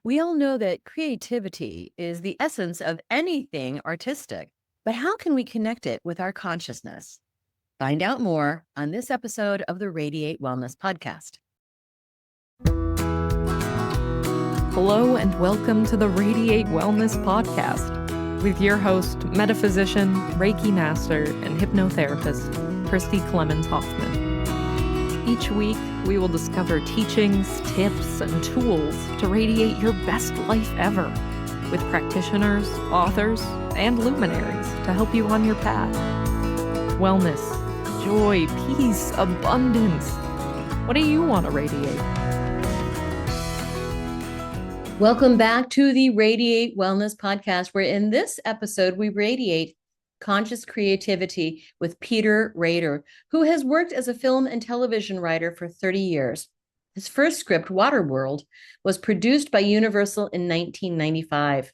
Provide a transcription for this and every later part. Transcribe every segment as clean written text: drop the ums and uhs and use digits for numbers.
We all know that creativity is the essence of anything artistic, but how can we connect it with our consciousness? Find out more on this episode of the Radiate Wellness Podcast. Hello and welcome to the Radiate Wellness Podcast with your host, metaphysician, Reiki master, and hypnotherapist, Christi Clemons Hoffman. Each week, we will discover teachings, tips, and tools to radiate your best life ever with practitioners, authors, and luminaries to help you on your path. Wellness, joy, peace, abundance. What do you want to radiate? Welcome back to the Radiate Wellness Podcast, where in this episode, we radiate conscious creativity with Peter Rader, who has worked as a film and television writer for 30 years. His first script, Waterworld, was produced by Universal in 1995.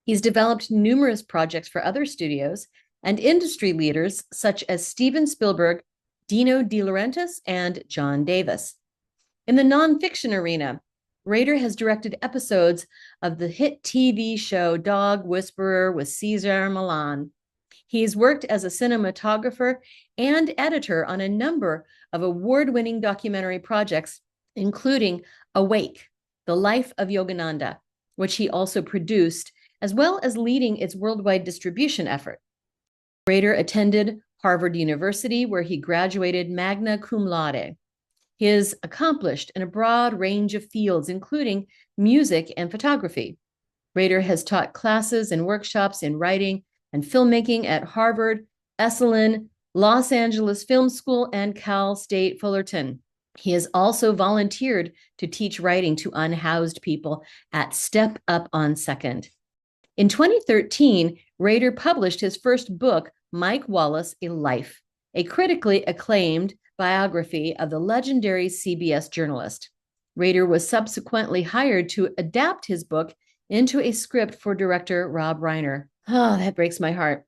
He's developed numerous projects for other studios and industry leaders such as Steven Spielberg, Dino De Laurentiis, and John Davis. In the nonfiction arena, Rader has directed episodes of the hit TV show Dog Whisperer with Cesar Millan. He's worked as a cinematographer and editor on a number of award-winning documentary projects, including Awake, the Life of Yogananda, which he also produced, as well as leading its worldwide distribution effort. Rader attended Harvard University, where he graduated magna cum laude. He is accomplished in a broad range of fields, including music and photography. Rader has taught classes and workshops in writing and filmmaking at Harvard, Esalen, Los Angeles Film School, and Cal State Fullerton. He has also volunteered to teach writing to unhoused people at Step Up on Second. In 2013, Rader published his first book, Mike Wallace, A Life, a critically acclaimed biography of the legendary CBS journalist. Rader was subsequently hired to adapt his book into a script for director Rob Reiner. Oh, that breaks my heart.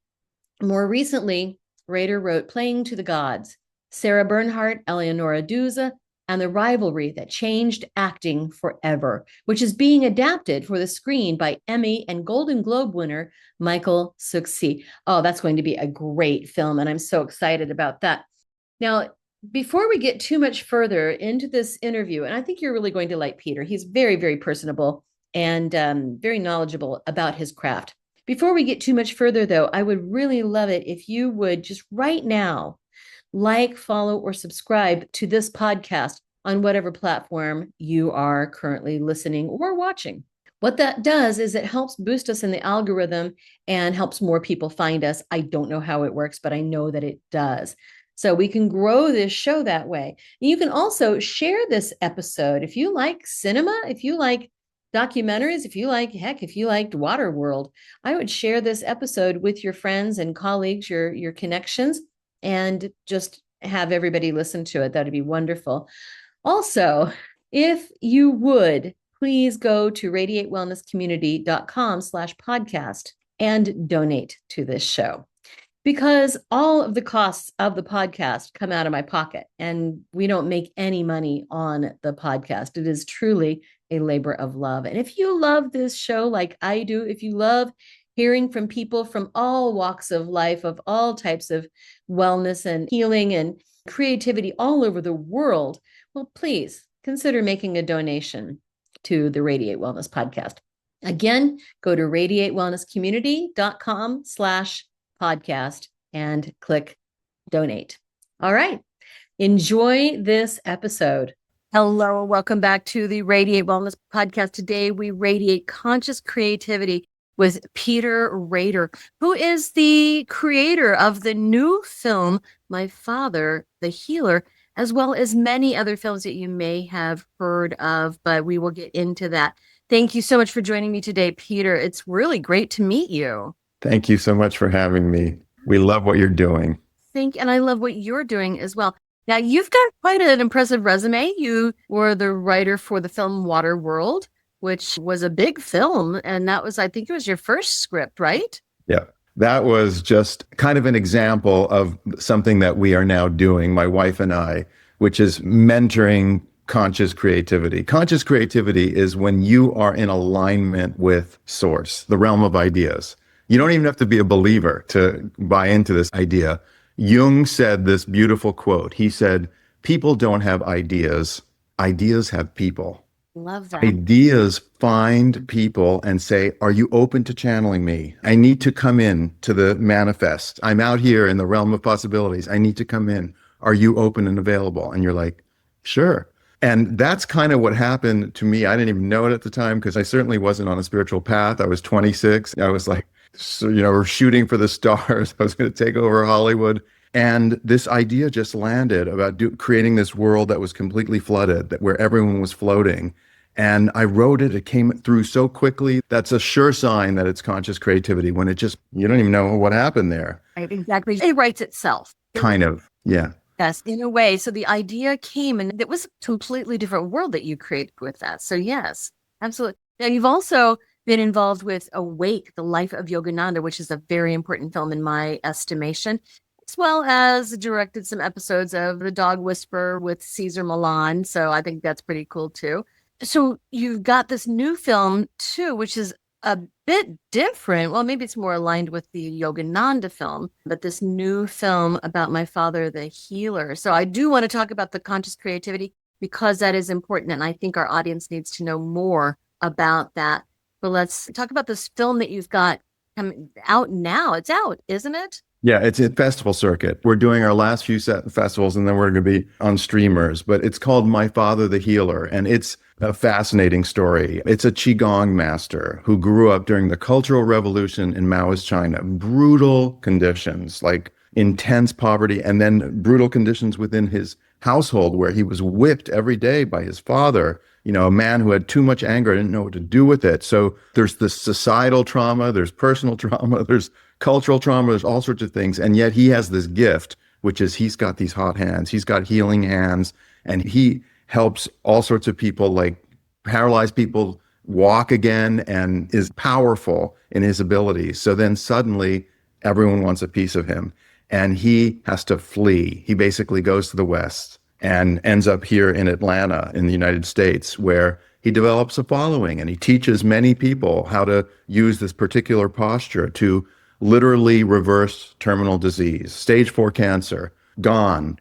More recently, Rader wrote Playing to the Gods, Sarah Bernhardt, Eleonora Duse, and The Rivalry That Changed Acting Forever, which is being adapted for the screen by Emmy and Golden Globe winner Michael Suxi. Oh, that's going to be a great film, and I'm so excited about that. Now, before we get too much further into this interview, and I think you're really going to like Peter, he's very, very personable and very knowledgeable about his craft. Before we get too much further, though, I would really love it if you would just right now like, follow, or subscribe to this podcast on whatever platform you are currently listening or watching. What that does is it helps boost us in the algorithm and helps more people find us. I don't know how it works, but I know that it does. So we can grow this show that way. You can also share this episode. If you like cinema, if you like documentaries, if you liked Waterworld, I would share this episode with your friends and colleagues, your connections, and just have everybody listen to it. That'd be wonderful. Also, if you would, please go to radiatewellnesscommunity.com/podcast and donate to this show, because all of the costs of the podcast come out of my pocket, and we don't make any money on the podcast. It is truly a labor of love. And if you love this show like I do, if you love hearing from people from all walks of life, of all types of wellness and healing and creativity all over the world, well, please consider making a donation to the Radiate Wellness Podcast. Again, go to radiatewellnesscommunity.com/podcast and click donate. All right. Enjoy this episode. Hello, welcome back to the Radiate Wellness Podcast. Today, we radiate conscious creativity with Peter Rader, who is the creator of the new film, My Father, the Healer, as well as many other films that you may have heard of, but we will get into that. Thank you so much for joining me today, Peter. It's really great to meet you. Thank you so much for having me. We love what you're doing. And I love what you're doing as well. Now, you've got quite an impressive resume. You were the writer for the film Waterworld, which was a big film. And that was, I think it was your first script, right? Yeah. That was just kind of an example of something that we are now doing, my wife and I, which is mentoring conscious creativity. Conscious creativity is when you are in alignment with source, the realm of ideas. You don't even have to be a believer to buy into this idea. Jung said this beautiful quote. He said, people don't have ideas. Ideas have people. Love that. Ideas find people and say, are you open to channeling me? I need to come in to the manifest. I'm out here in the realm of possibilities. I need to come in. Are you open and available? And you're like, sure. And that's kind of what happened to me. I didn't even know it at the time because I certainly wasn't on a spiritual path. I was 26. I was like, so, we're shooting for the stars. I was going to take over Hollywood. And this idea just landed about creating this world that was completely flooded, where everyone was floating. And I wrote it. It came through so quickly. That's a sure sign that it's conscious creativity when it just, you don't even know what happened there. Right, exactly. It writes itself. Kind of. Yeah. Yes, in a way. So the idea came and it was a completely different world that you created with that. So yes, absolutely. Now you've also been involved with Awake, the Life of Yogananda, which is a very important film in my estimation, as well as directed some episodes of The Dog Whisperer with Cesar Millan. So I think that's pretty cool too. So you've got this new film too, which is a bit different. Well, maybe it's more aligned with the Yogananda film, but this new film about my father, the healer. So I do want to talk about the conscious creativity because that is important. And I think our audience needs to know more about that. But let's talk about this film that you've got coming out now. It's out, isn't it? Yeah, it's a festival circuit. We're doing our last few festivals and then we're going to be on streamers. But it's called My Father the Healer. And it's a fascinating story. It's a Qigong master who grew up during the Cultural Revolution in Maoist China. Brutal conditions, like intense poverty, and then brutal conditions within his household where he was whipped every day by his father. A man who had too much anger, didn't know what to do with it. So there's this societal trauma, there's personal trauma, there's cultural trauma, there's all sorts of things. And yet he has this gift, which is he's got these hot hands, he's got healing hands, and he helps all sorts of people, like paralyzed people, walk again, and is powerful in his abilities. So then suddenly everyone wants a piece of him and he has to flee. He basically goes to the West and ends up here in Atlanta in the United States, where he develops a following and he teaches many people how to use this particular posture to literally reverse terminal disease, stage 4 cancer, gone,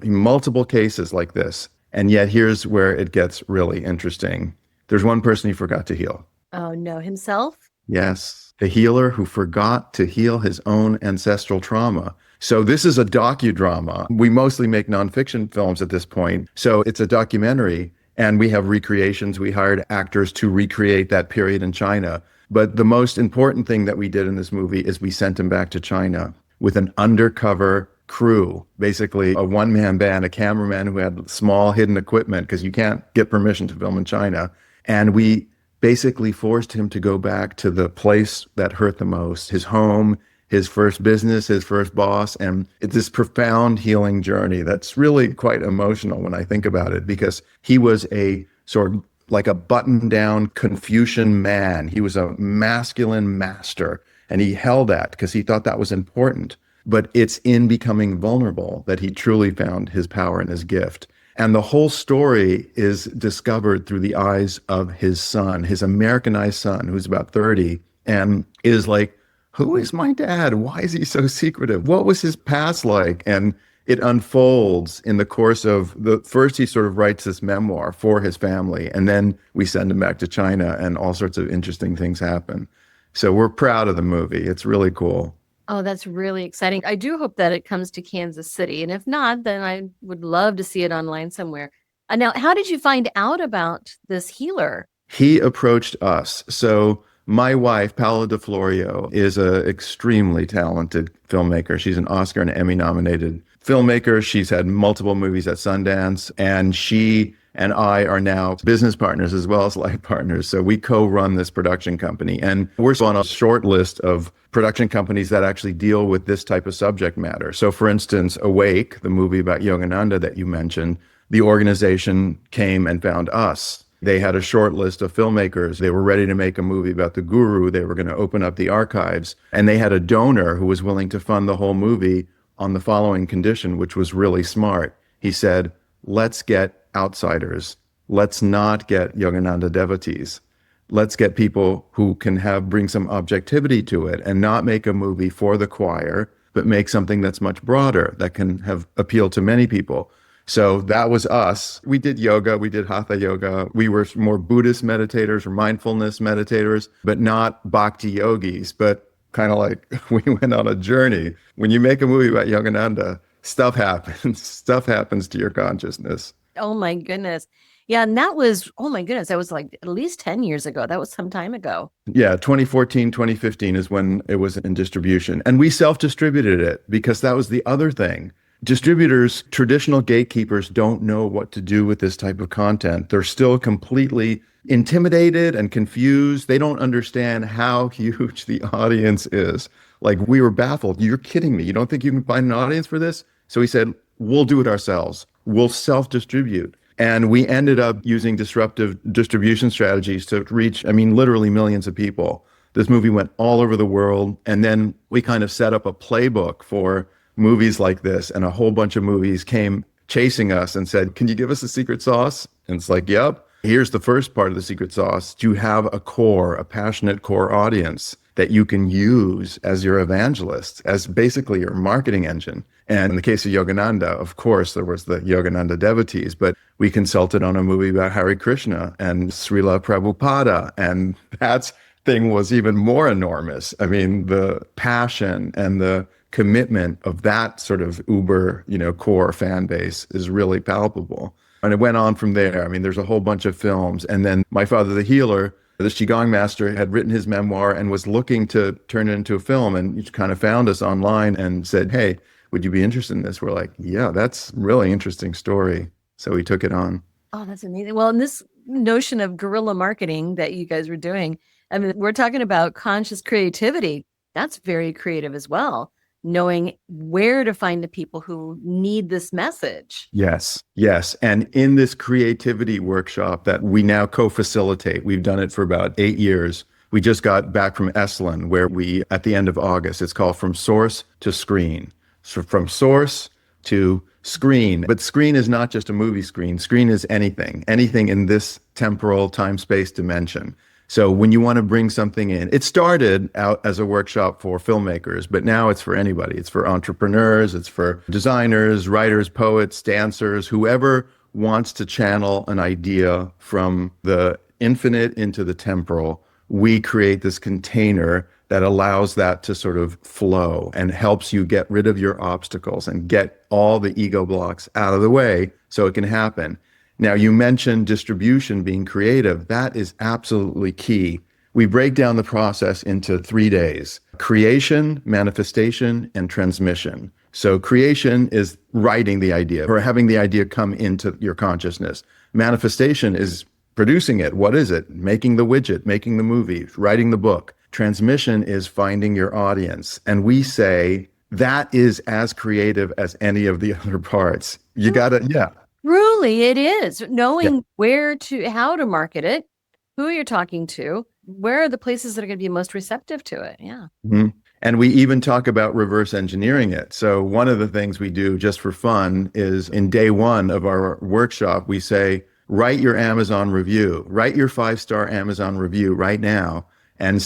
multiple cases like this. And yet here's where it gets really interesting. There's one person he forgot to heal. Oh no, himself? Yes, the healer who forgot to heal his own ancestral trauma. So this is a docudrama. We mostly make nonfiction films at this point. So it's a documentary and we have recreations. We hired actors to recreate that period in China. But the most important thing that we did in this movie is we sent him back to China with an undercover crew, basically a one-man band, a cameraman who had small hidden equipment because you can't get permission to film in China. And we basically forced him to go back to the place that hurt the most, his home, his first business, his first boss. And it's this profound healing journey that's really quite emotional when I think about it, because he was a sort of like a button-down Confucian man. He was a masculine master, and he held that because he thought that was important. But it's in becoming vulnerable that he truly found his power and his gift. And the whole story is discovered through the eyes of his son, his Americanized son, who's about 30, and is like, who is my dad? Why is he so secretive? What was his past like? And it unfolds in the course of first he sort of writes this memoir for his family, and then we send him back to China and all sorts of interesting things happen. So we're proud of the movie. It's really cool. Oh, that's really exciting. I do hope that it comes to Kansas City. And if not, then I would love to see it online somewhere. Now, how did you find out about this healer? He approached us. So my wife, Paola DeFlorio, is an extremely talented filmmaker. She's an Oscar and Emmy nominated filmmaker. She's had multiple movies at Sundance, and she and I are now business partners as well as life partners. So we co-run this production company, and we're on a short list of production companies that actually deal with this type of subject matter. So for instance, Awake, the movie about Yogananda that you mentioned, the organization came and found us. They had a short list of filmmakers. They were ready to make a movie about the guru. They were going to open up the archives, and they had a donor who was willing to fund the whole movie on the following condition, which was really smart. He said, let's get outsiders. Let's not get Yogananda devotees. Let's get people who can bring some objectivity to it and not make a movie for the choir, but make something that's much broader that can have appeal to many people. So that was us. We did yoga, we did hatha yoga. We were more Buddhist meditators or mindfulness meditators, but not bhakti yogis, but kind of like we went on a journey. When you make a movie about Yogananda, stuff happens. Stuff happens to your consciousness. Oh my goodness. Yeah, and that was, oh my goodness, that was like at least 10 years ago. That was some time ago. Yeah, 2014, 2015 is when it was in distribution. And we self-distributed it because that was the other thing. Distributors, traditional gatekeepers don't know what to do with this type of content. They're still completely intimidated and confused. They don't understand how huge the audience is. Like, we were baffled. You're kidding me. You don't think you can find an audience for this? So we said, we'll do it ourselves. We'll self-distribute. And we ended up using disruptive distribution strategies to reach, literally millions of people. This movie went all over the world. And then we kind of set up a playbook for movies like this. And a whole bunch of movies came chasing us and said, can you give us a secret sauce? And it's like, yep. Here's the first part of the secret sauce. Do you have a passionate core audience that you can use as your evangelist, as basically your marketing engine? And in the case of Yogananda, of course, there was the Yogananda devotees, but we consulted on a movie about Hare Krishna and Srila Prabhupada, and that thing was even more enormous. The passion and the commitment of that sort of uber, core fan base is really palpable. And it went on from there. There's a whole bunch of films. And then my father, the healer, the Qigong master, had written his memoir and was looking to turn it into a film, and he kind of found us online and said, hey, would you be interested in this? We're like, yeah, that's a really interesting story. So we took it on. Oh, that's amazing. Well, and this notion of guerrilla marketing that you guys were doing, we're talking about conscious creativity. That's very creative as well. Knowing where to find the people who need this message. Yes. And in this creativity workshop that we now co-facilitate, we've done it for about 8 years. We just got back from Esalen, where at the end of August, it's called From Source to Screen. So from source to screen. But screen is not just a movie screen. Screen is anything in this temporal time-space dimension. So when you want to bring something in, it started out as a workshop for filmmakers, but now it's for anybody. It's for entrepreneurs, it's for designers, writers, poets, dancers, whoever wants to channel an idea from the infinite into the temporal. We create this container that allows that to sort of flow and helps you get rid of your obstacles and get all the ego blocks out of the way so it can happen. Now, you mentioned distribution being creative. That is absolutely key. We break down the process into 3 days: creation, manifestation, and transmission. So creation is writing the idea or having the idea come into your consciousness. Manifestation is producing it. What is it? Making the widget, making the movie, writing the book. Transmission is finding your audience. And we say that is as creative as any of the other parts. You gotta, yeah. Truly, it is. Knowing how to market it, who you're talking to, where are the places that are going to be most receptive to it. Yeah. Mm-hmm. And we even talk about reverse engineering it. So one of the things we do just for fun is in day one of our workshop, we say, write your Amazon review, write your 5-star Amazon review right now and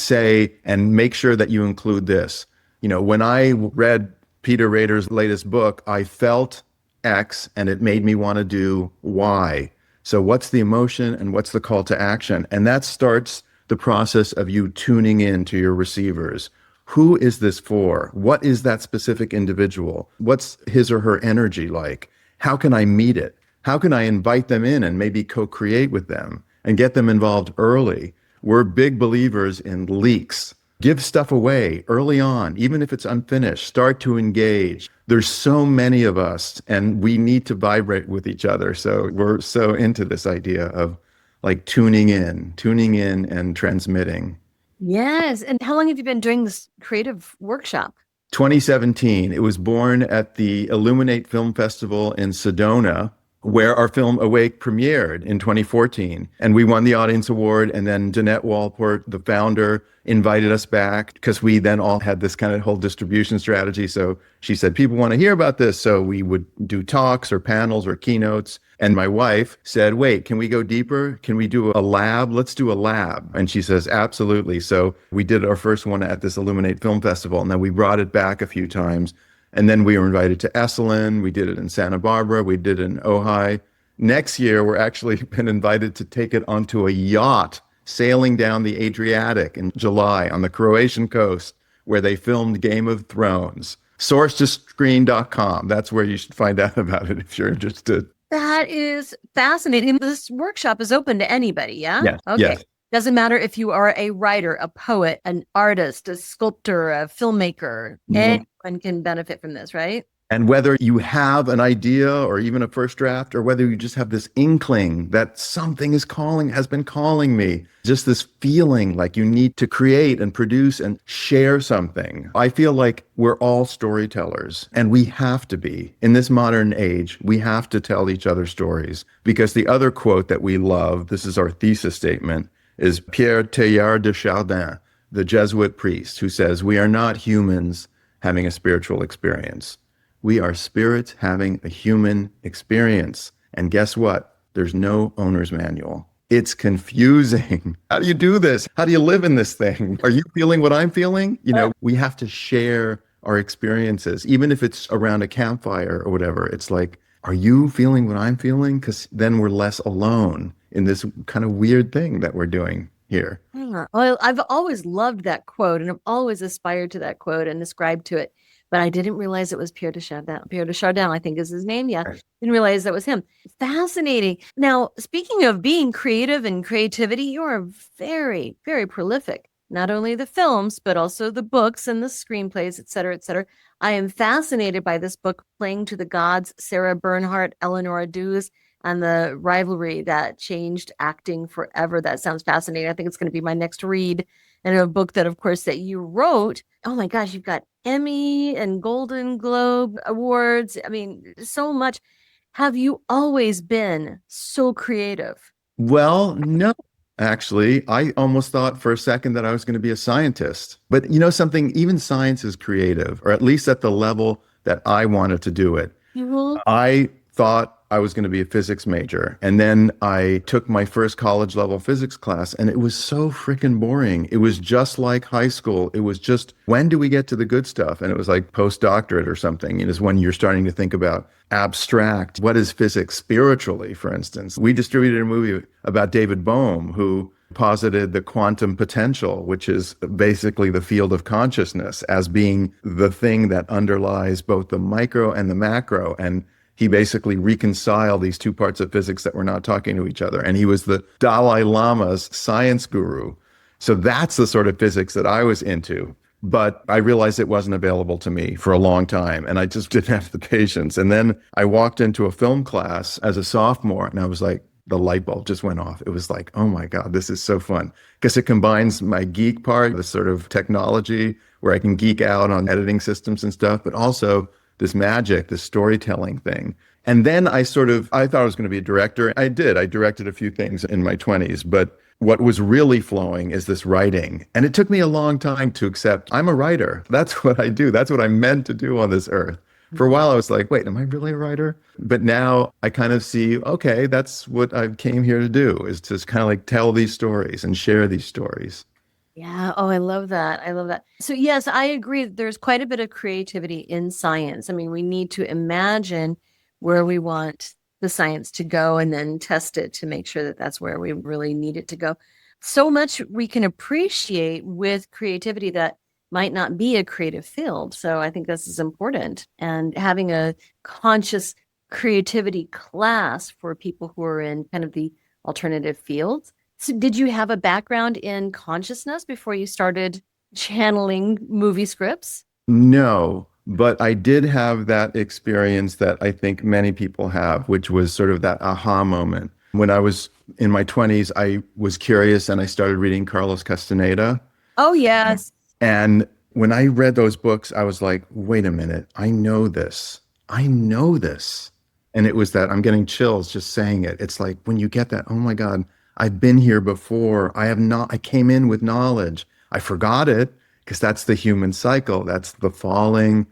make sure that you include this. When I read Peter Rader's latest book, I felt X and it made me want to do Y. So what's the emotion and what's the call to action? And that starts the process of you tuning in to your receivers. Who is this for? What is that specific individual? What's his or her energy like? How can I meet it? How can I invite them in and maybe co-create with them and get them involved early? We're big believers in leaks. Give stuff away early on, even if it's unfinished. Start to engage. There's so many of us and we need to vibrate with each other. So we're so into this idea of like tuning in and transmitting. Yes. And how long have you been doing this creative workshop? 2017. It was born at the Illuminate Film Festival in Sedona. where our film Awake premiered in 2014. And we won the audience award. And then Jeanette Walport, the founder, invited us back because we then all had this kind of whole distribution strategy. So she said, people want to hear about this. So we would do talks or panels or keynotes. And my wife said, wait, can we go deeper? Can we do a lab? Let's do a lab. And she says, absolutely. So we did our first one at this Illuminate Film Festival. And then we brought it back a few times. And then we were invited to Esalen. We did it in Santa Barbara. We did it in Ojai. Next year, we're actually been invited to take it onto a yacht sailing down the Adriatic in July on the Croatian coast where they filmed Game of Thrones. Source to screen.com. That's where you should find out about it if you're interested. That is fascinating. This workshop is open to anybody, yeah? Yes. Okay. Yes. Doesn't matter if you are a writer, a poet, an artist, a sculptor, a filmmaker. Anyone can benefit from this, right? And whether you have an idea or even a first draft, or whether you just have this inkling that something has been calling me, just this feeling like you need to create and produce and share something. I feel like we're all storytellers, and we have to be. In this modern age, we have to tell each other stories, because the other quote that we love, this is our thesis statement, is Pierre Teilhard de Chardin, the Jesuit priest, who says, we are not humans having a spiritual experience. We are spirits having a human experience. And guess what? There's no owner's manual. It's confusing. How do you do this? How do you live in this thing? Are you feeling what I'm feeling? We have to share our experiences, even if it's around a campfire or whatever. It's like, are you feeling what I'm feeling? Because then we're less alone in this kind of weird thing that we're doing here. Well, I've always loved that quote, and I've always aspired to that quote and ascribed to it. But I didn't realize it was Pierre de Chardin. Pierre de Chardin, I think is his name. Yeah. Didn't realize that was him. Fascinating. Now, speaking of being creative and creativity, you're very, very prolific. Not only the films, but also the books and the screenplays, et cetera, et cetera. I am fascinated by this book, Playing to the Gods, Sarah Bernhardt, Eleanor Duse, and the rivalry that changed acting forever. That sounds fascinating. I think it's going to be my next read. And a book that, of course, that you wrote. Oh my gosh, you've got Emmy and Golden Globe awards. I mean, so much. Have you always been so creative? Well, no, actually. I almost thought for a second that I was going to be a scientist. But something, even science is creative, or at least at the level that I wanted to do it. I thought I was going to be a physics major. And then I took my first college level physics class, and it was so freaking boring. It was just like high school. It was just, when do we get to the good stuff? And it was like postdoctorate or something. It is when you're starting to think about abstract. What is physics spiritually, for instance? We distributed a movie about David Bohm, who posited the quantum potential, which is basically the field of consciousness, as being the thing that underlies both the micro and the macro. And he basically reconciled these two parts of physics that were not talking to each other. And he was the Dalai Lama's science guru. So that's the sort of physics that I was into. But I realized it wasn't available to me for a long time. And I just didn't have the patience. And then I walked into a film class as a sophomore, and I was like, the light bulb just went off. It was like, oh my God, this is so fun. Because it combines my geek part, the sort of technology where I can geek out on editing systems and stuff, but also this magic, this storytelling thing. And then I thought I was going to be a director. I did. I directed a few things in my 20s, but what was really flowing is this writing. And it took me a long time to accept I'm a writer. That's what I do. That's what I'm meant to do on this earth. For a while, I was like, wait, am I really a writer? But now I kind of see, okay, that's what I came here to do, is to kind of like tell these stories and share these stories. Yeah. Oh, I love that. I love that. So yes, I agree. There's quite a bit of creativity in science. I mean, we need to imagine where we want the science to go and then test it to make sure that that's where we really need it to go. So much we can appreciate with creativity that might not be a creative field. So I think this is important. And having a conscious creativity class for people who are in kind of the alternative fields. So did you have a background in consciousness before you started channeling movie scripts? No, but I did have that experience that I think many people have, which was sort of that aha moment. When I was in my 20s, I was curious and I started reading Carlos Castaneda. Oh, yes. And when I read those books, I was like, wait a minute, I know this. I know this. And it was that I'm getting chills just saying it. It's like when you get that, oh my God, I've been here before. I came in with knowledge. I forgot it because that's the human cycle. That's the falling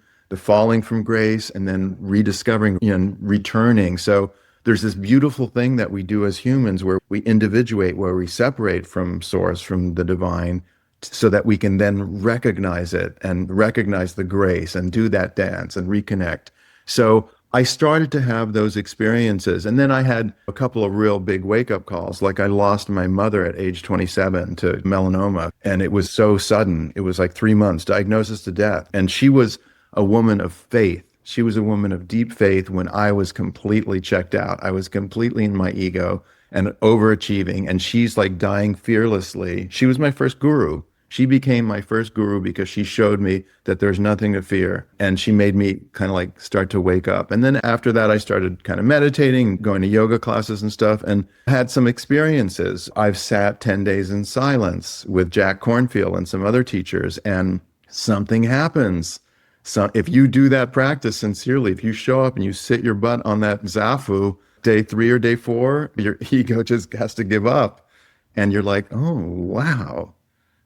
from grace and then rediscovering and returning. So there's this beautiful thing that we do as humans where we individuate, where we separate from source, from the divine, so that we can then recognize it and recognize the grace and do that dance and reconnect. So I started to have those experiences. And then I had a couple of real big wake-up calls. Like I lost my mother at age 27 to melanoma. And it was so sudden. It was like 3 months, diagnosis to death. And she was a woman of faith. She was a woman of deep faith when I was completely checked out. I was completely in my ego and overachieving. And she's like dying fearlessly. She was my first guru. She became my first guru because she showed me that there's nothing to fear. And she made me kind of like start to wake up. And then after that, I started kind of meditating, going to yoga classes and stuff, and had some experiences. I've sat 10 days in silence with Jack Kornfield and some other teachers, and something happens. So if you do that practice sincerely, if you show up and you sit your butt on that zafu, day 3 or day 4, your ego just has to give up. And you're like, oh, wow.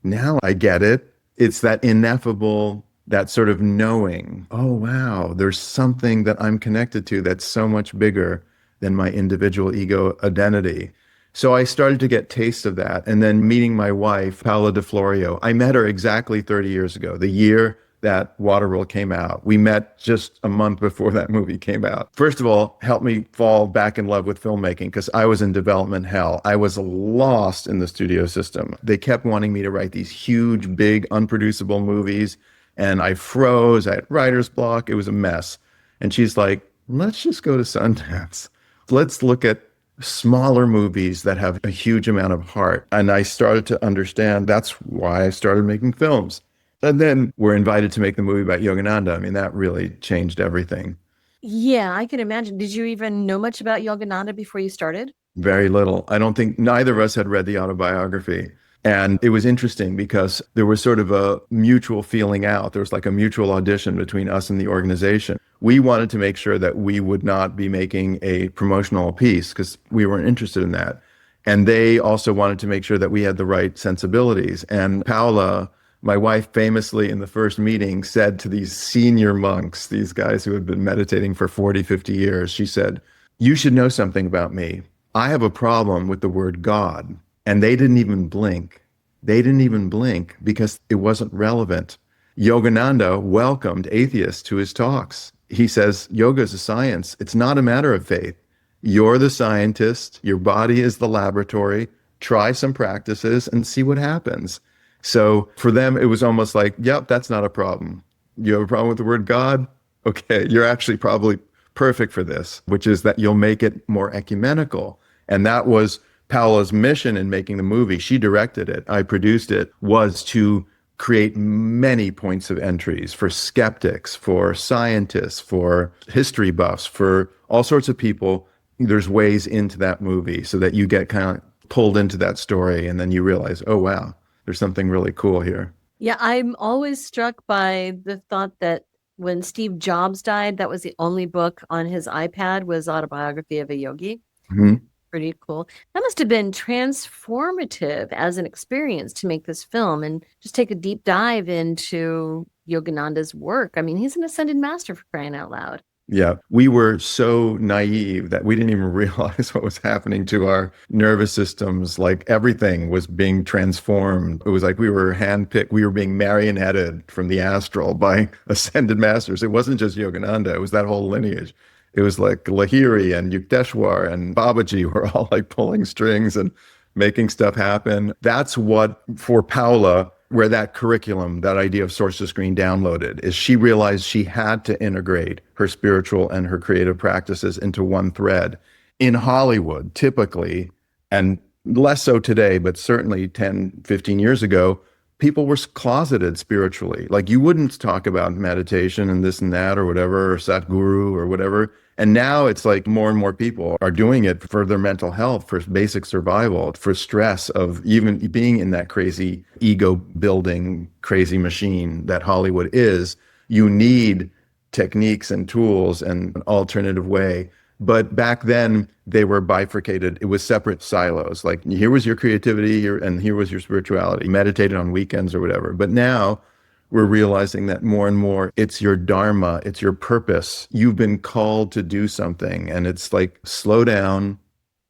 Now I get it. It's that ineffable, that sort of knowing, oh, wow, there's something that I'm connected to that's so much bigger than my individual ego identity. So I started to get taste of that. And then meeting my wife, Paola De Florio, I met her exactly 30 years ago, the year that Waterworld came out. We met just a month before that movie came out. First of all, helped me fall back in love with filmmaking because I was in development hell. I was lost in the studio system. They kept wanting me to write these huge, big, unproducible movies, and I froze. I had writer's block. It was a mess. And she's like, let's just go to Sundance. Let's look at smaller movies that have a huge amount of heart. And I started to understand that's why I started making films. And then we're invited to make the movie about Yogananda. I mean, that really changed everything. Yeah, I can imagine. Did you even know much about Yogananda before you started? Very little. I don't think neither of us had read the autobiography. And it was interesting because there was sort of a mutual feeling out. There was like a mutual audition between us and the organization. We wanted to make sure that we would not be making a promotional piece because we weren't interested in that. And they also wanted to make sure that we had the right sensibilities. And Paola, my wife, famously in the first meeting said to these senior monks, these guys who had been meditating for 40, 50 years, she said, you should know something about me. I have a problem with the word God. And they didn't even blink. They didn't even blink because it wasn't relevant. Yogananda welcomed atheists to his talks. He says, yoga is a science. It's not a matter of faith. You're the scientist. Your body is the laboratory. Try some practices and see what happens. So for them, it was almost like, yep, that's not a problem. You have a problem with the word God? Okay, you're actually probably perfect for this, which is that you'll make it more ecumenical. And that was Paola's mission in making the movie. She directed it. I produced it, was to create many points of entries for skeptics, for scientists, for history buffs, for all sorts of people. There's ways into that movie so that you get kind of pulled into that story and then you realize, oh, wow, there's something really cool here. Yeah, I'm always struck by the thought that when Steve Jobs died, that was the only book on his iPad was Autobiography of a Yogi. Mm-hmm. Pretty cool. That must have been transformative as an experience to make this film and just take a deep dive into Yogananda's work. I mean, he's an ascended master, for crying out loud. Yeah, we were so naive that we didn't even realize what was happening to our nervous systems. Like everything was being transformed. It was like we were handpicked. We were being marionetted from the astral by ascended masters. It wasn't just Yogananda. It was that whole lineage. It was like Lahiri and Yukteswar and Babaji were all like pulling strings and making stuff happen. That's what, for Paola, where that curriculum, that idea of source to screen downloaded, is she realized she had to integrate her spiritual and her creative practices into one thread. In Hollywood, typically, and less so today, but certainly 10, 15 years ago, people were closeted spiritually. Like you wouldn't talk about meditation and this and that or whatever, or Satguru or whatever. And now it's like more and more people are doing it for their mental health, for basic survival, for stress of even being in that crazy ego building, crazy machine that Hollywood is. You need techniques and tools and an alternative way But back then they were bifurcated. It was separate silos. Like here was your creativity here, and here was your spirituality. Meditated on weekends or whatever. But now we're realizing that more and more it's your dharma, it's your purpose. You've been called to do something. And it's like slow down,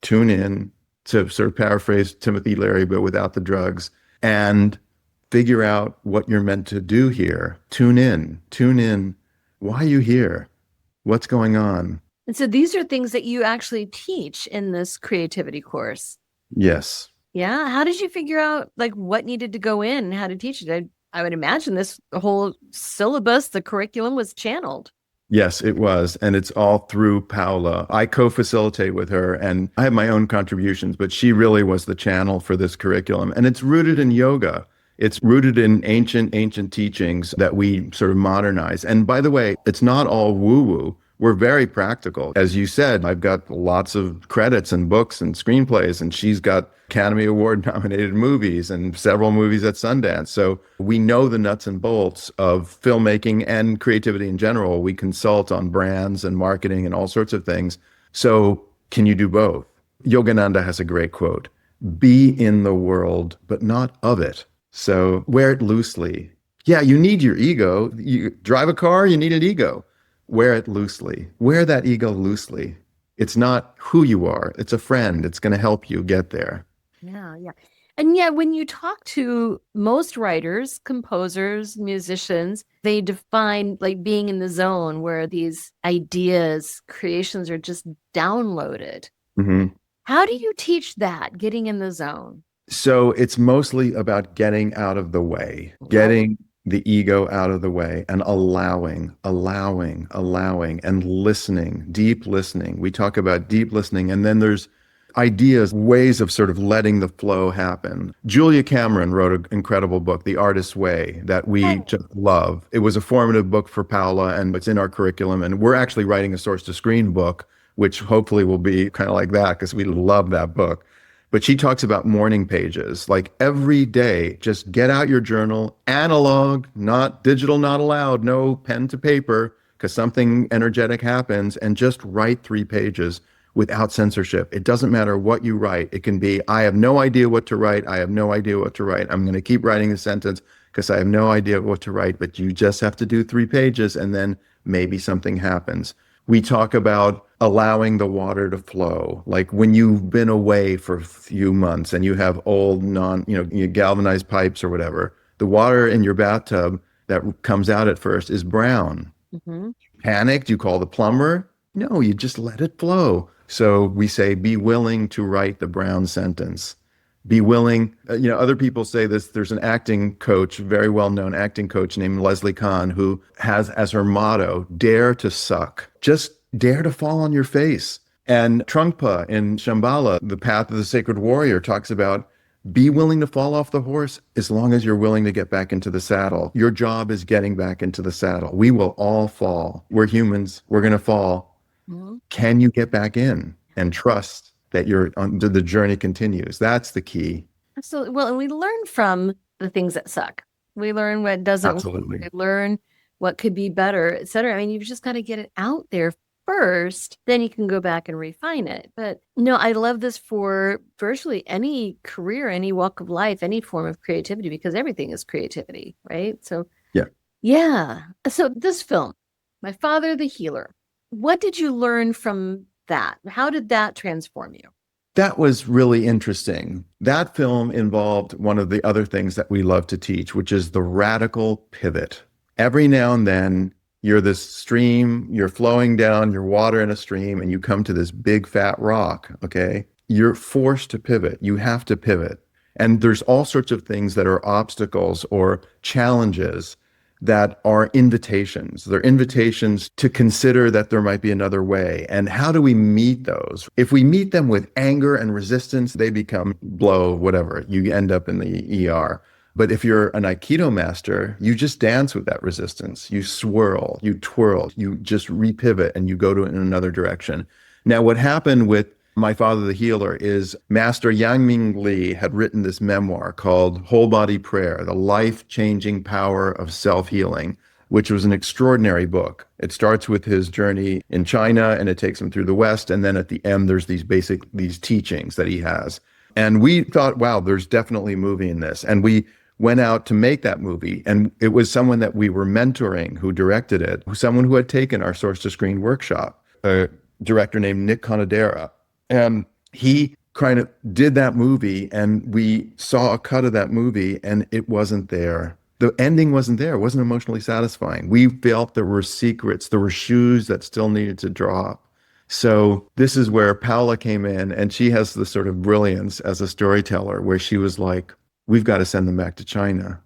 tune in, to sort of paraphrase Timothy Leary, but without the drugs, and figure out what you're meant to do here. Tune in. Why are you here? What's going on? And so these are things that you actually teach in this creativity course. Yes. Yeah. How did you figure out like what needed to go in and how to teach it? I would imagine this whole syllabus, the curriculum was channeled. Yes, it was. And it's all through Paula. I co-facilitate with her and I have my own contributions, but she really was the channel for this curriculum. And it's rooted in yoga. It's rooted in ancient teachings that we sort of modernize. And by the way, it's not all woo-woo. We're very practical. As you said, I've got lots of credits and books and screenplays, and she's got Academy Award nominated movies and several movies at Sundance. So we know the nuts and bolts of filmmaking and creativity in general. We consult on brands and marketing and all sorts of things. So can you do both? Yogananda has a great quote, "Be in the world, but not of it." So wear it loosely. Yeah, you need your ego. You drive a car, you need an ego. Wear it loosely. Wear that ego loosely. It's not who you are. It's a friend. It's going to help you get there. Yeah. And yet when you talk to most writers, composers, musicians, they define like being in the zone where these ideas, creations are just downloaded. Mm-hmm. How do you teach that, getting in the zone? So it's mostly about getting out of the way, getting the ego out of the way and allowing, and listening, deep listening. We talk about deep listening, and then there's ideas, ways of sort of letting the flow happen. Julia Cameron wrote an incredible book, The Artist's Way, that we just love. It was a formative book for Paula, and it's in our curriculum. And we're actually writing a source to screen book, which hopefully will be kind of like that because we love that book. But she talks about morning pages, like every day, just get out your journal, analog, not digital, not allowed, no pen to paper, because something energetic happens, and just write 3 pages without censorship. It doesn't matter what you write. It can be, I have no idea what to write. I'm going to keep writing the sentence because I have no idea what to write, but you just have to do 3 pages and then maybe something happens. We talk about allowing the water to flow. Like when you've been away for a few months and you have old galvanized pipes or whatever, the water in your bathtub that comes out at first is brown. Mm-hmm. Panicked, you call the plumber. No, you just let it flow. So we say, be willing to write the brown sentence. Be willing. Other people say this. There's an acting coach, very well-known acting coach named Leslie Kahn, who has as her motto, dare to suck. Just dare to fall on your face. And Trungpa in Shambhala, The Path of the Sacred Warrior, talks about be willing to fall off the horse as long as you're willing to get back into the saddle. Your job is getting back into the saddle. We will all fall. We're humans. We're going to fall. Mm-hmm. Can you get back in and trust that the journey continues? That's the key. Absolutely. Well, and we learn from the things that suck. We learn what doesn't. Absolutely. We learn what could be better, et cetera. I mean, you've just got to get it out there first, then you can go back and refine it. But no, I love this for virtually any career, any walk of life, any form of creativity, because everything is creativity, right? So yeah. So this film, My Father the Healer, what did you learn from that? How did that transform you? That was really interesting. That film involved one of the other things that we love to teach, which is the radical pivot. Every now and then, you're this stream, you're flowing down, you're water in a stream, and you come to this big fat rock, okay? You're forced to pivot. You have to pivot. And there's all sorts of things that are obstacles or challenges that are invitations. They're invitations to consider that there might be another way. And how do we meet those? If we meet them with anger and resistance, they become whatever. You end up in the ER. But if you're an Aikido master, you just dance with that resistance. You swirl, you twirl, you just repivot and you go to it in another direction. Now, what happened with My Father the Healer is Master Yang-Ming Lee had written this memoir called Whole Body Prayer, The Life-Changing Power of Self-Healing. which was an extraordinary book. It starts with his journey in China and it takes him through the West. And then at the end, there's these teachings that he has. And we thought, wow, there's definitely a movie in this. And we went out to make that movie. And it was someone that we were mentoring who directed it, someone who had taken our Source to Screen workshop, a director named Nick Conadera. And he kind of did that movie, and we saw a cut of that movie, and it wasn't there. The ending wasn't there. It wasn't emotionally satisfying. We felt there were secrets, there were shoes that still needed to drop. So this is where Paula came in, and she has the sort of brilliance as a storyteller where she was like, we've got to send them back to China.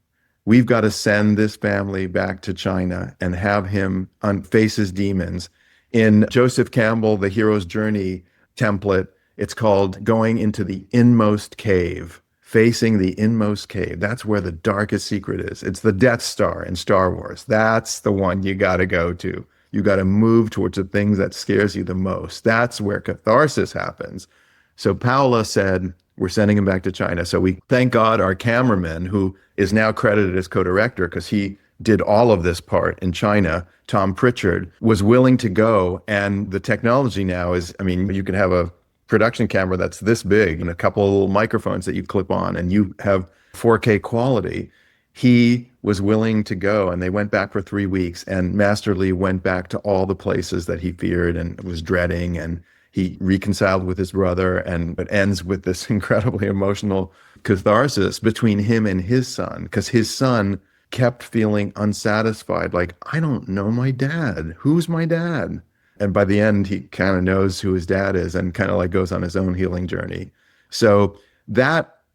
We've got to send this family back to China and have him face his demons. In Joseph Campbell, The Hero's Journey template, it's called going into the inmost cave, facing the inmost cave. That's where the darkest secret is. It's the Death Star in Star Wars. That's the one you got to go to. You got to move towards the things that scares you the most. That's where catharsis happens. So Paula said, we're sending him back to China. So we thank God our cameraman, who is now credited as co-director because he did all of this part in China, Tom Pritchard, was willing to go. And the technology now is, I mean, you can have a production camera that's this big and a couple of little microphones that you clip on and you have 4K quality. He was willing to go, and they went back for 3 weeks, and Master Lee went back to all the places that he feared and was dreading, and he reconciled with his brother, and it ends with this incredibly emotional catharsis between him and his son, because his son kept feeling unsatisfied, like, I don't know my dad. Who's my dad? And by the end, he kind of knows who his dad is and kind of like goes on his own healing journey. So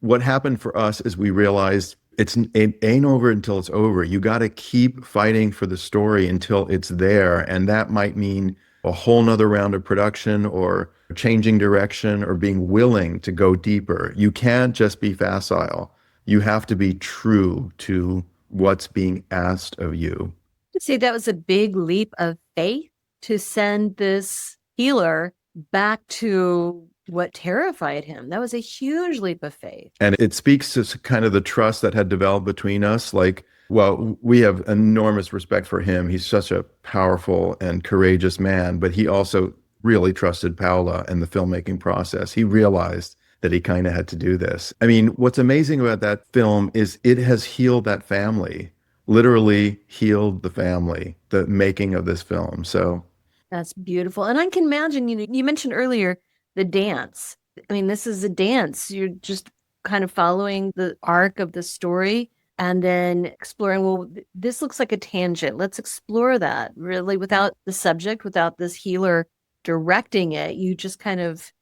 what happened for us is we realized it ain't over until it's over. You got to keep fighting for the story until it's there. And that might mean a whole nother round of production or changing direction or being willing to go deeper. You can't just be facile. You have to be true to what's being asked of you. I'd say that was a big leap of faith to send this healer back to what terrified him. That was a huge leap of faith. And it speaks to kind of the trust that had developed between us. Like, well, we have enormous respect for him. He's such a powerful and courageous man, but he also really trusted Paula and the filmmaking process. He realized that he kind of had to do this. I mean, what's amazing about that film is it has healed that family, literally healed the family, the making of this film. So that's beautiful. And I can imagine, you mentioned earlier the dance. I mean, this is a dance. You're just kind of following the arc of the story and then exploring, well, this looks like a tangent. Let's explore that really without the subject, without this healer directing it. You just kind of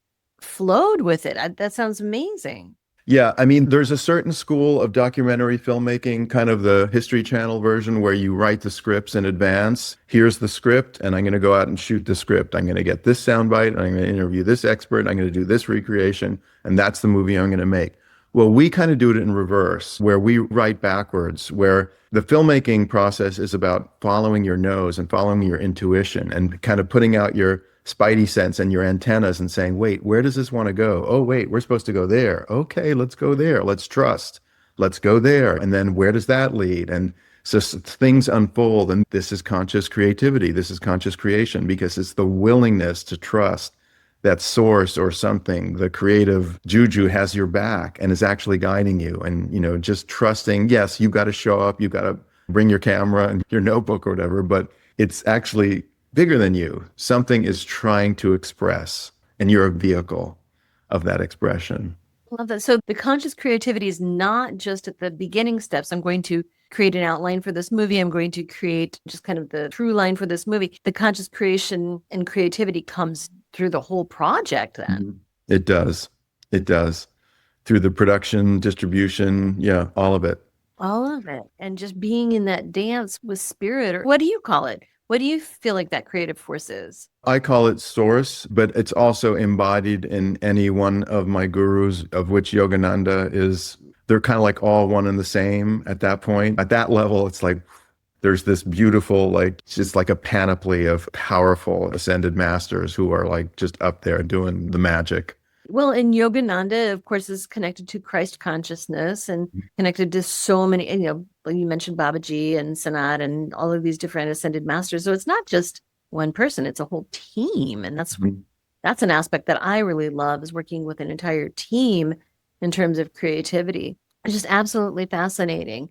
flowed with it. That sounds amazing. Yeah, I mean, there's a certain school of documentary filmmaking, kind of the History Channel version, where you write the scripts in advance. Here's the script, and I'm going to go out and shoot the script. I'm going to get this soundbite, and I'm going to interview this expert, and I'm going to do this recreation, and that's the movie I'm going to make. Well, we kind of do it in reverse, where we write backwards, where the filmmaking process is about following your nose and following your intuition and kind of putting out your spidey sense and your antennas and saying, wait, where does this want to go? Oh, wait, we're supposed to go there. Okay, let's go there. Let's trust. Let's go there. And then where does that lead? And so things unfold. And this is conscious creativity. This is conscious creation, because it's the willingness to trust that source or something, the creative juju, has your back and is actually guiding you. And, just trusting, yes, you've got to show up. You've got to bring your camera and your notebook or whatever, but it's actually bigger than you. Something is trying to express, and you're a vehicle of that expression. I love that. So the conscious creativity is not just at the beginning steps. I'm going to create an outline for this movie. I'm going to create just kind of the through line for this movie. The conscious creation and creativity comes through the whole project then. It does. It does. Through the production, distribution, yeah, all of it. All of it. And just being in that dance with spirit, or what do you call it? What do you feel like that creative force is? I call it source, but it's also embodied in any one of my gurus, of which Yogananda is. They're kind of like all one and the same at that point. At that level, it's like there's this beautiful, like, just like a panoply of powerful ascended masters who are like just up there doing the magic. Well, and Yogananda, of course, is connected to Christ consciousness and connected to so many, and, like you mentioned Babaji and Sanat and all of these different ascended masters. So it's not just one person, it's a whole team. And that's an aspect that I really love, is working with an entire team in terms of creativity. It's just absolutely fascinating.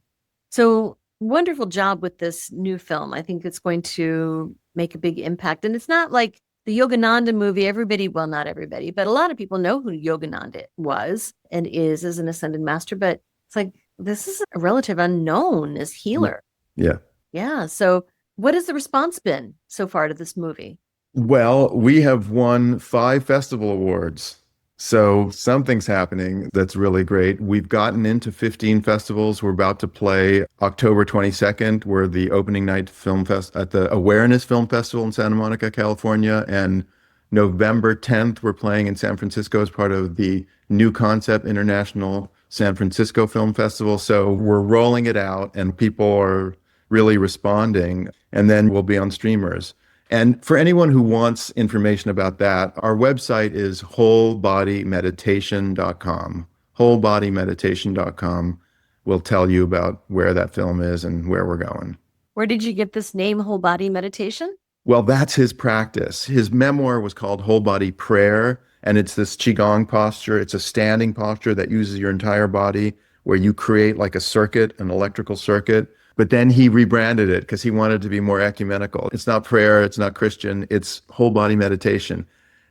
So wonderful job with this new film. I think it's going to make a big impact. And it's not like the Yogananda movie, everybody, well, not everybody, but a lot of people know who Yogananda was and is as an ascended master. But it's like, this is a relative unknown as healer. Yeah. Yeah. So what has the response been so far to this movie? Well, we have won 5 festival awards. So something's happening that's really great. We've gotten into 15 festivals. We're about to play October 22nd. We're the opening night film fest at the Awareness Film Festival in Santa Monica, California. And November 10th, we're playing in San Francisco as part of the New Concept International San Francisco Film Festival. So we're rolling it out and people are really responding. And then we'll be on streamers. And for anyone who wants information about that, our website is wholebodymeditation.com. Wholebodymeditation.com will tell you about where that film is and where we're going. Where did you get this name, Whole Body Meditation? Well, that's his practice. His memoir was called Whole Body Prayer, and it's this Qigong posture. It's a standing posture that uses your entire body, where you create like a circuit, an electrical circuit. But then he rebranded it because he wanted to be more ecumenical. It's not prayer, it's not Christian, it's whole body meditation.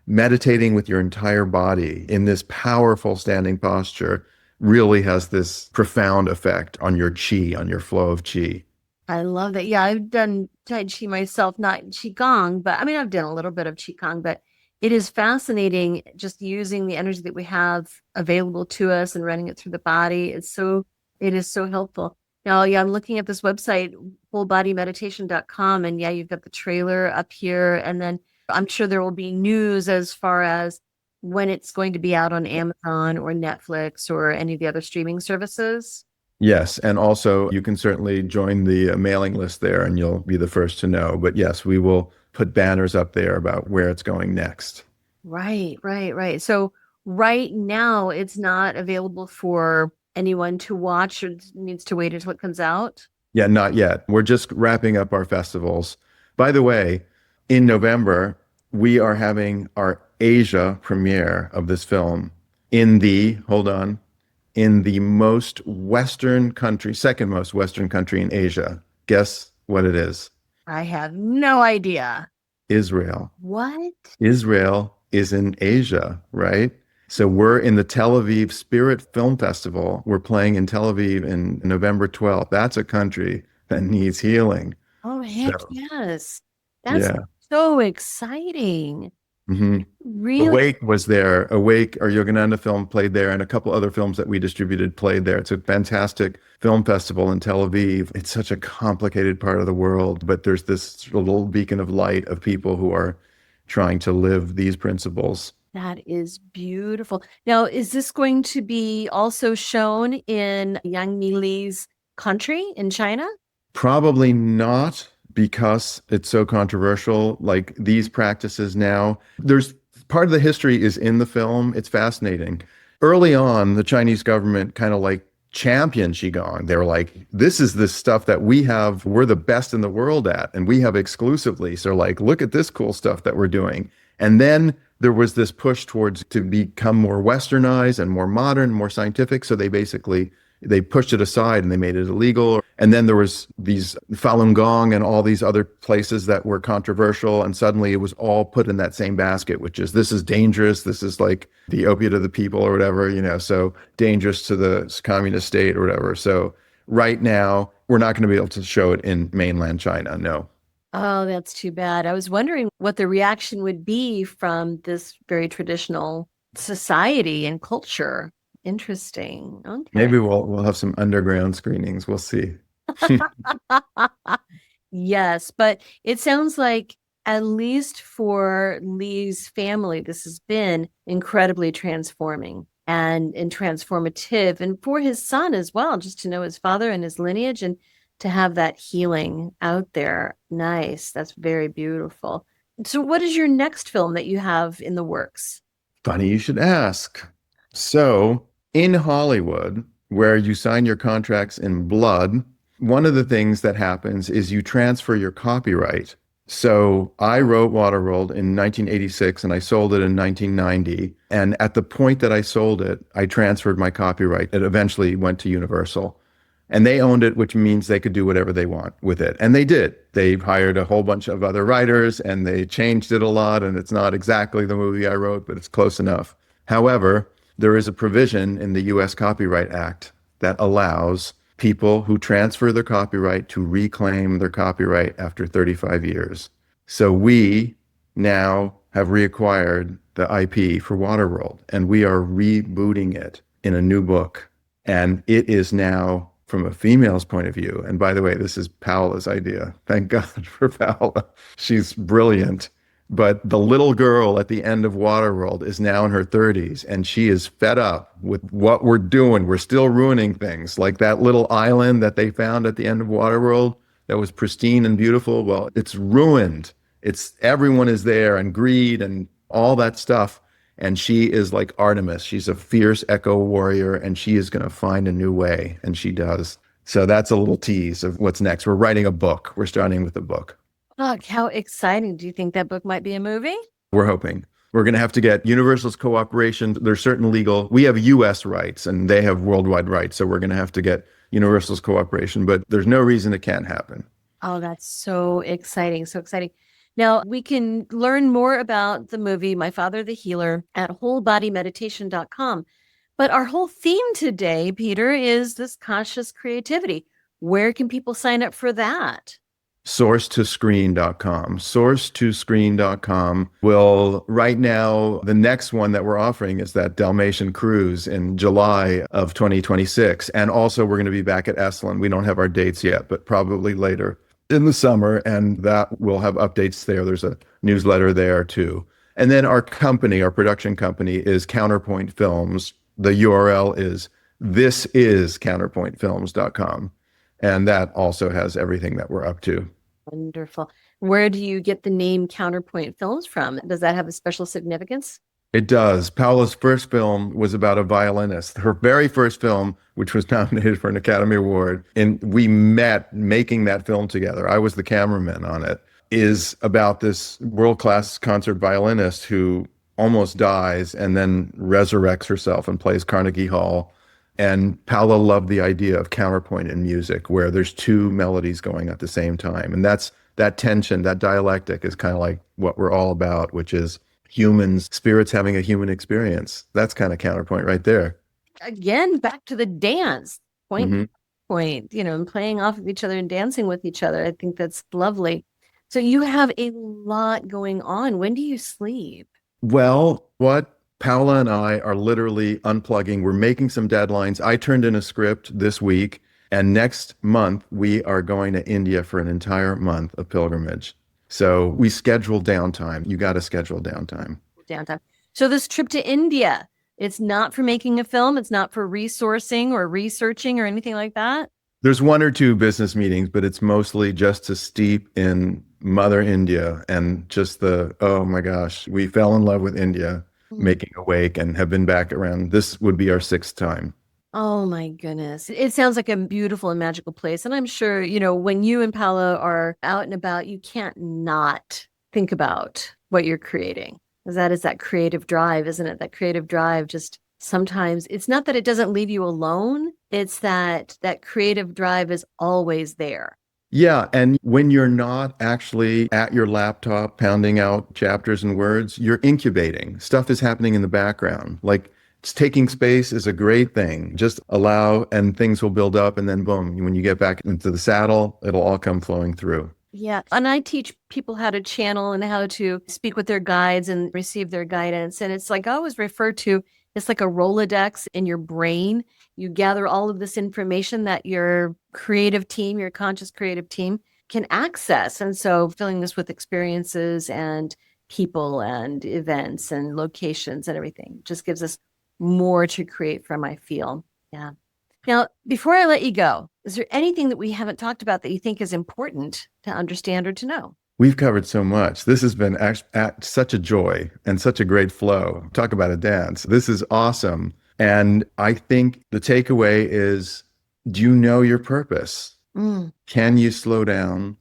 Meditating with your entire body in this powerful standing posture really has this profound effect on your chi, on your flow of chi. I love that. Yeah, I've done Tai Chi myself, not Qigong, but I mean, I've done a little bit of Qigong, but it is fascinating just using the energy that we have available to us and running it through the body. It is so helpful. Now, yeah, I'm looking at this website, wholebodymeditation.com, and yeah, you've got the trailer up here. And then I'm sure there will be news as far as when it's going to be out on Amazon or Netflix or any of the other streaming services. Yes, and also you can certainly join the mailing list there and you'll be the first to know. But yes, we will put banners up there about where it's going next. Right. So right now it's not available for anyone to watch, or needs to wait until it comes out? Yeah, not yet. We're just wrapping up our festivals. By the way, in November, we are having our Asia premiere of this film in the most Western country, second most Western country in Asia. Guess what it is? I have no idea. Israel. What? Israel is in Asia, right? So we're in the Tel Aviv Spirit Film Festival. We're playing in Tel Aviv in November 12th. That's a country that needs healing. Oh, heck So, yes. That's yeah. so exciting. hmm Really? Awake was there. Awake, our Yogananda film, played there, and a couple other films that we distributed played there. It's a fantastic film festival in Tel Aviv. It's such a complicated part of the world, but there's this little beacon of light of people who are trying to live these principles. That is beautiful. Now, is this going to be also shown in Yang Mili's country in China? Probably not, because it's so controversial. Like these practices now, there's part of the history is in the film. It's fascinating. Early on, the Chinese government kind of like championed Qigong. They were like, this is the stuff that we have, we're the best in the world at, and we have exclusively. So like, look at this cool stuff that we're doing. And then there was this push towards to become more westernized and more modern, more scientific. So they pushed it aside and they made it illegal. And then there was these Falun Gong and all these other places that were controversial. And suddenly it was all put in that same basket, which is, this is dangerous. This is like the opiate of the people or whatever, so dangerous to the communist state or whatever. So right now, we're not going to be able to show it in mainland China. No. Oh, that's too bad. I was wondering what the reaction would be from this very traditional society and culture. Interesting. Okay. Maybe we'll have some underground screenings. We'll see. Yes, but it sounds like, at least for Lee's family, this has been incredibly transforming and transformative, and for his son as well, just to know his father and his lineage and to have that healing out there. Nice. That's very beautiful. So what is your next film that you have in the works? Funny you should ask. So, in Hollywood, where you sign your contracts in blood, one of the things that happens is you transfer your copyright. So, I wrote Waterworld in 1986 and I sold it in 1990. And at the point that I sold it, I transferred my copyright. It eventually went to Universal. And they owned it, which means they could do whatever they want with it. And they did. They hired a whole bunch of other writers and they changed it a lot. And it's not exactly the movie I wrote, but it's close enough. However, there is a provision in the US Copyright Act that allows people who transfer their copyright to reclaim their copyright after 35 years. So we now have reacquired the IP for Waterworld and we are rebooting it in a new book. And it is now, from a female's point of view, and by the way, this is Paola's idea. Thank God for Paola. She's brilliant. But the little girl at the end of Waterworld is now in her 30s, and she is fed up with what we're doing. We're still ruining things, like that little island that they found at the end of Waterworld that was pristine and beautiful. Well, it's ruined. It's everyone is there, and greed and all that stuff. And she is like Artemis. She's a fierce echo warrior, and she is going to find a new way, and she does. So that's a little tease of what's next. We're writing a book. We're starting with a book. Look, how exciting. Do you think that book might be a movie? We're hoping. We're going to have to get Universal's cooperation. There's certain legal, we have US rights and they have worldwide rights. So we're going to have to get Universal's cooperation, but there's no reason it can't happen. Oh, that's so exciting. So exciting. Now, we can learn more about the movie, My Father the Healer, at wholebodymeditation.com. But our whole theme today, Peter, is this conscious creativity. Where can people sign up for that? Source2screen.com. Source2screen.com will, right now, the next one that we're offering is that Dalmatian cruise in July of 2026. And also, we're going to be back at Esalen. We don't have our dates yet, but probably later in the summer. And that will have updates there. There's a newsletter there too. And then our company, our production company, is Counterpoint Films. The URL is thisiscounterpointfilms.com. And that also has everything that we're up to. Wonderful. Where do you get the name Counterpoint Films from? Does that have a special significance? It does. Paola's first film was about a violinist. Her very first film, which was nominated for an Academy Award, and we met making that film together. I was the cameraman on it, is about this world-class concert violinist who almost dies and then resurrects herself and plays Carnegie Hall. And Paola loved the idea of counterpoint in music, where there's two melodies going at the same time. And that's that tension, that dialectic is kind of like what we're all about, which is humans, spirits having a human experience. That's kind of counterpoint right there. Again, back to the dance point, and playing off of each other and dancing with each other. I think that's lovely. So you have a lot going on. When do you sleep? Well, what Paola and I are literally unplugging. We're making some deadlines. I turned in a script this week, and next month we are going to India for an entire month of pilgrimage. So we schedule downtime. You got to schedule downtime. So this trip to India, it's not for making a film. It's not for resourcing or researching or anything like that. There's one or two business meetings, but it's mostly just to steep in Mother India and just oh my gosh, we fell in love with India. Making Awake and have been back around. This would be our 6th time. Oh my goodness. It sounds like a beautiful and magical place. And I'm sure, when you and Paola are out and about, you can't not think about what you're creating. Because that is that creative drive, isn't it? That creative drive just sometimes, it's not that it doesn't leave you alone. It's that creative drive is always there. Yeah. And when you're not actually at your laptop pounding out chapters and words, you're incubating. Stuff is happening in the background. Like taking space is a great thing. Just allow and things will build up. And then boom, when you get back into the saddle, it'll all come flowing through. Yeah. And I teach people how to channel and how to speak with their guides and receive their guidance. And it's like I always refer to, it's like a Rolodex in your brain. You gather all of this information that your creative team, your conscious creative team can access. And so filling this with experiences and people and events and locations and everything just gives us more to create from, I feel. Yeah. Now, before I let you go, is there anything that we haven't talked about that you think is important to understand or to know? We've covered so much. This has been such a joy and such a great flow. Talk about a dance. This is awesome. And I think the takeaway is, do you know your purpose? Can you slow down,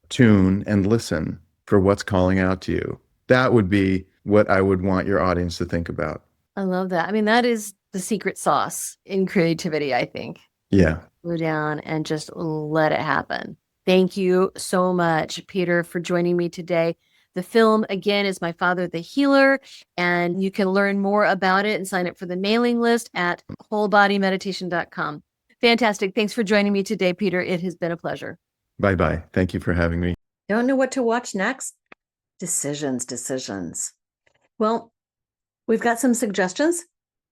tune, and listen for what's calling out to you? That would be what I would want your audience to think about. I love that. I mean, that is the secret sauce in creativity, I think. Yeah. Slow down and just let it happen. Thank you so much, Peter, for joining me today. The film, again, is My Father the Healer, and you can learn more about it and sign up for the mailing list at wholebodymeditation.com. Fantastic. Thanks for joining me today, Peter. It has been a pleasure. Bye-bye. Thank you for having me. Don't know what to watch next? Decisions. Well, we've got some suggestions.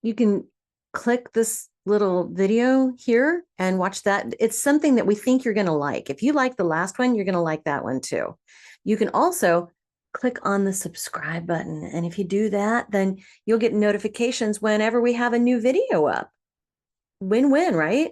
You can click this little video here and watch that. It's something that we think you're going to like. If you like the last one, you're going to like that one too. You can also click on the subscribe button. And if you do that, then you'll get notifications whenever we have a new video up. Win-win, right?